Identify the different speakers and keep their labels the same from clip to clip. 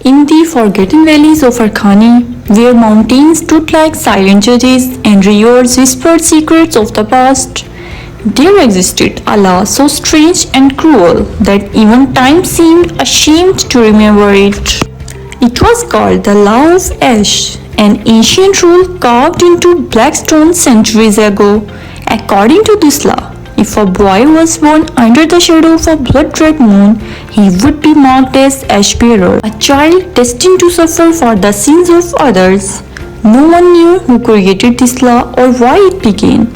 Speaker 1: In the forgotten valleys of Arkhani, where mountains stood like silent judges and rivers whispered secrets of the past, there existed a law so strange and cruel that even time seemed ashamed to remember it. It was called the Law of Ash, an ancient rule carved into black stone centuries ago. According to this law, if a boy was born under the shadow of a blood-red moon, he would be marked as ash-bearer, a child destined to suffer for the sins of others. No one knew who created this law or why it began.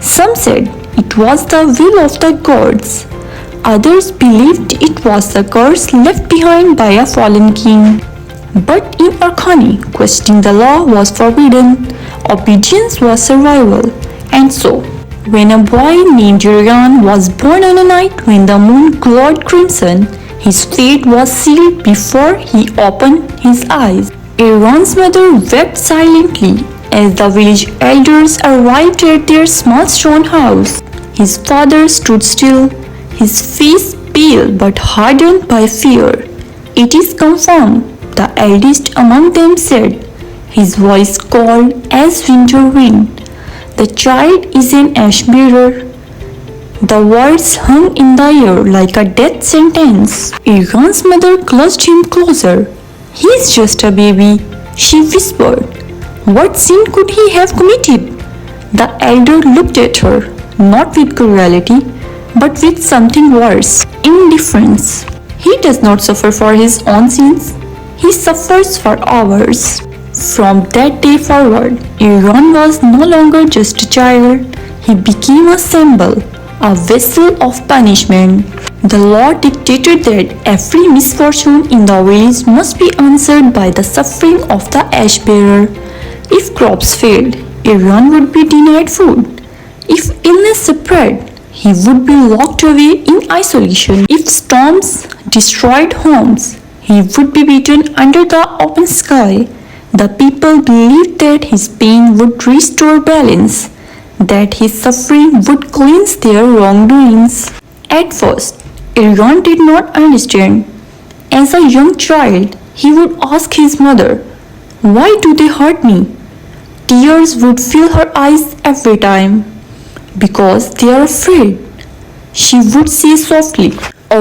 Speaker 1: Some said it was the will of the gods. Others believed it was the curse left behind by a fallen king. But in Arkhani, questioning the law was forbidden. Obedience was survival. And so, when a boy named Urian was born on a night when the moon glowed crimson, his fate was sealed before he opened his eyes. Urian's mother wept silently as the village elders arrived at their small stone house. His father stood still, his face pale but hardened by fear. "It is confirmed," the eldest among them said, his voice cold as winter wind. "The child is an ash-bearer." The words hung in the air like a death sentence. Urian's mother clutched him closer. "He is just a baby," she whispered. "What sin could he have committed?" The elder looked at her, not with cruelty, but with something worse, indifference. "He does not suffer for his own sins. He suffers for ours." From that day forward, Urian was no longer just a child. He became a symbol, a vessel of punishment. The law dictated that every misfortune in the village must be answered by the suffering of the ash-bearer. If crops failed, Urian would be denied food. If illness spread, he would be locked away in isolation. If storms destroyed homes, he would be beaten under the open sky. The people believed that his pain would restore balance, that his suffering would cleanse their wrongdoings. At first, Urian did not understand. As a young child, he would ask his mother, "Why do they hurt me?" Tears would fill her eyes every time. "Because they are afraid," she would say softly.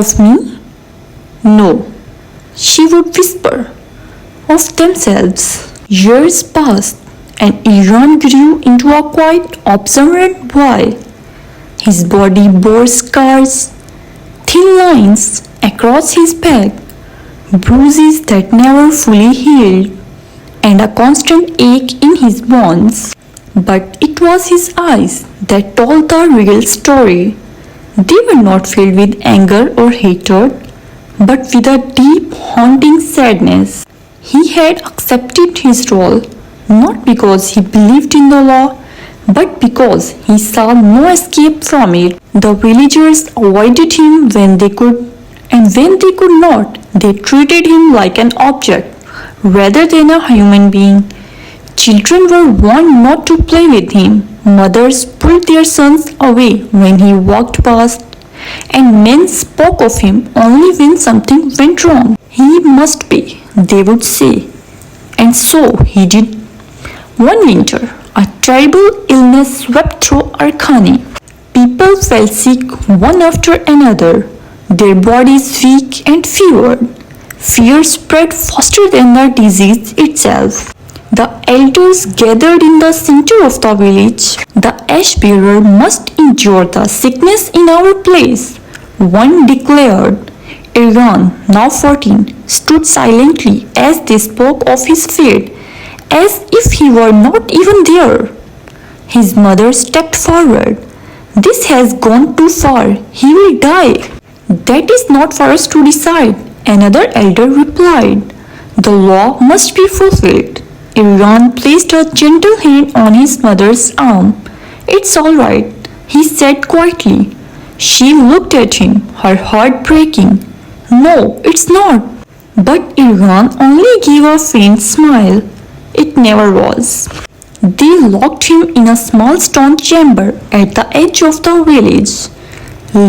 Speaker 1: "Of me?" "No," she would whisper. "Of themselves." Years passed, and Urian grew into a quiet, observant boy. His body bore scars, thin lines across his back, bruises that never fully healed, and a constant ache in his bones. But it was his eyes that told the real story. They were not filled with anger or hatred, but with a deep, haunting sadness. He had accepted his role, not because he believed in the law, but because he saw no escape from it. The villagers avoided him when they could, and when they could not, they treated him like an object rather than a human being. Children were warned not to play with him. Mothers pulled their sons away when he walked past, and men spoke of him only when something went wrong. "He must be," they would say. And so he did. One winter, a terrible illness swept through Arkhani. People fell sick one after another, their bodies weak and fevered. Fear spread faster than the disease itself. The elders gathered in the center of the village. "The ash-bearer must endure the sickness in our place," one declared. Urian, now 14, stood silently as they spoke of his fate, as if he were not even there. His mother stepped forward. "This has gone too far. He will die." "That is not for us to decide," another elder replied. "The law must be fulfilled." Urian placed a gentle hand on his mother's arm. "It's all right," he said quietly. She looked at him, her heart breaking. "No, it's not." But Urian only gave a faint smile. It never was. They locked him in a small stone chamber at the edge of the village,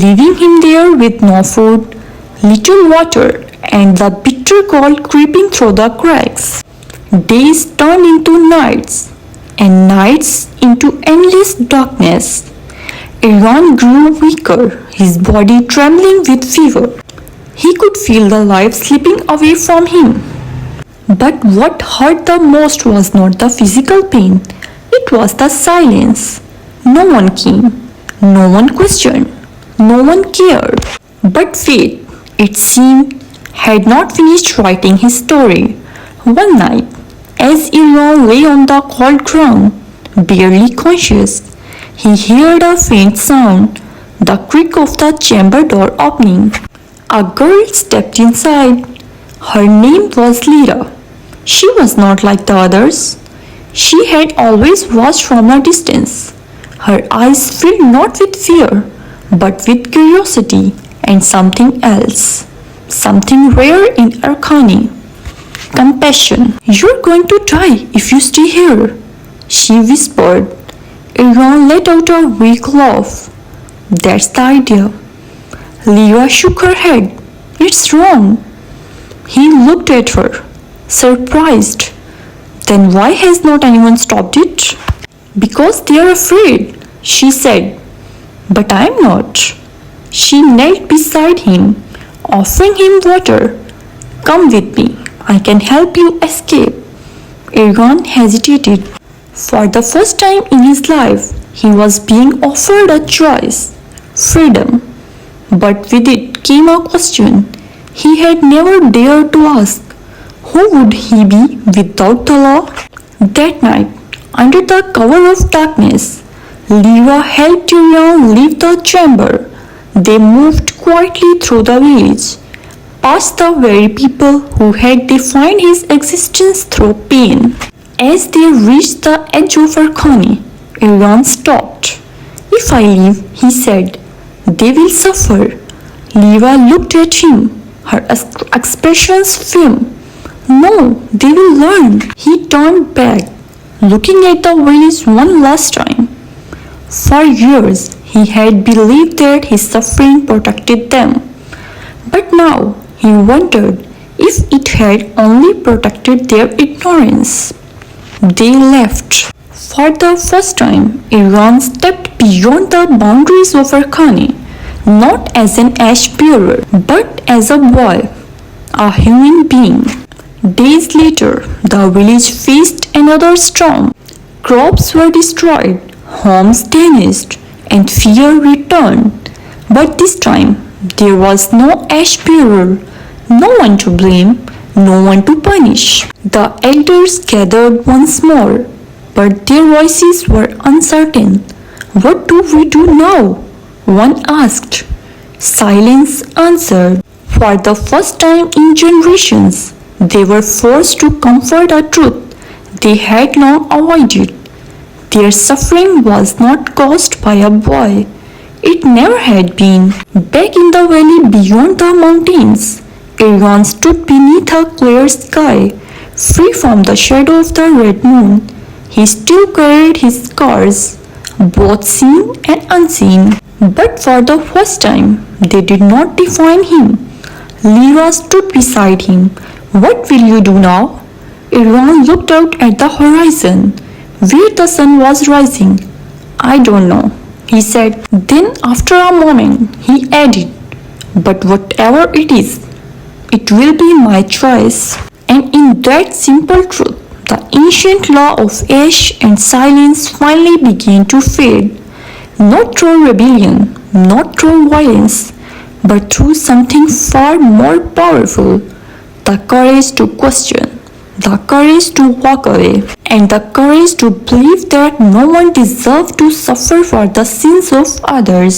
Speaker 1: leaving him there with no food, little water, and the bitter after cold creeping through the cracks. Days turned into nights, and nights into endless darkness. Iran grew weaker, his body trembling with fever. He could feel the life slipping away from him. But what hurt the most was not the physical pain, it was the silence. No one came, no one questioned, no one cared. But fate, it seemed, had not finished writing his story. One night, as Iran lay on the cold ground, barely conscious, he heard a faint sound, the creak of the chamber door opening. A girl stepped inside. Her name was Lyra. She was not like the others. She had always watched from a distance. Her eyes filled not with fear, but with curiosity and something else. Something rare in kahani. Compassion. "You're going to die if you stay here," she whispered. Iran let out a weak laugh. "That's the idea." Lyra shook her head. "It's wrong." He looked at her, surprised. "Then why has not anyone stopped it?" "Because they are afraid," she said. "But I am not." She knelt beside him, offering him water. "Come with me. I can help you escape." Iran hesitated. For the first time in his life, he was being offered a choice, freedom. But with it came a question he had never dared to ask. Who would he be without the law? That night, under the cover of darkness, Lyra helped Iran leave the chamber. They moved quietly through the village, past the very people who had defined his existence through pain. As they reached the edge of kahani, Iran stopped. "If I leave," he said, "they will suffer." Lyra looked at him, her expressions firm. "No, they will learn." He turned back, looking at the village one last time. For years, he had believed that his suffering protected them. But now, he wondered if it had only protected their ignorance. They left. For the first time, Iran stepped beyond the boundaries of kahani, not as an ash bearer, but as a boy, a human being. Days later, the village faced another storm. Crops were destroyed, homes damaged, and fear returned. But this time, there was no ash bearer, no one to blame, no one to punish. The elders gathered once more, but their voices were uncertain. "What do we do now?" one asked. Silence answered. For the first time in generations, they were forced to comfort a truth they had long avoided. Their suffering was not caused by a boy. It never had been. Back in the valley beyond the mountains, Iran stood beneath a clear sky, free from the shadow of the red moon. He still carried his scars, both seen and unseen. But for the first time, they did not define him. Lyra stood beside him. "What will you do now?" Iran looked out at the horizon, where the sun was rising. "I don't know," he said. Then, after a moment, he added, "But whatever it is, it will be my choice." And in that simple truth, the ancient law of ash and silence finally began to fade. Not through rebellion, not through violence, but through something far more powerful, the courage to question, the courage to walk away, and the courage to believe that no one deserved to suffer for the sins of others.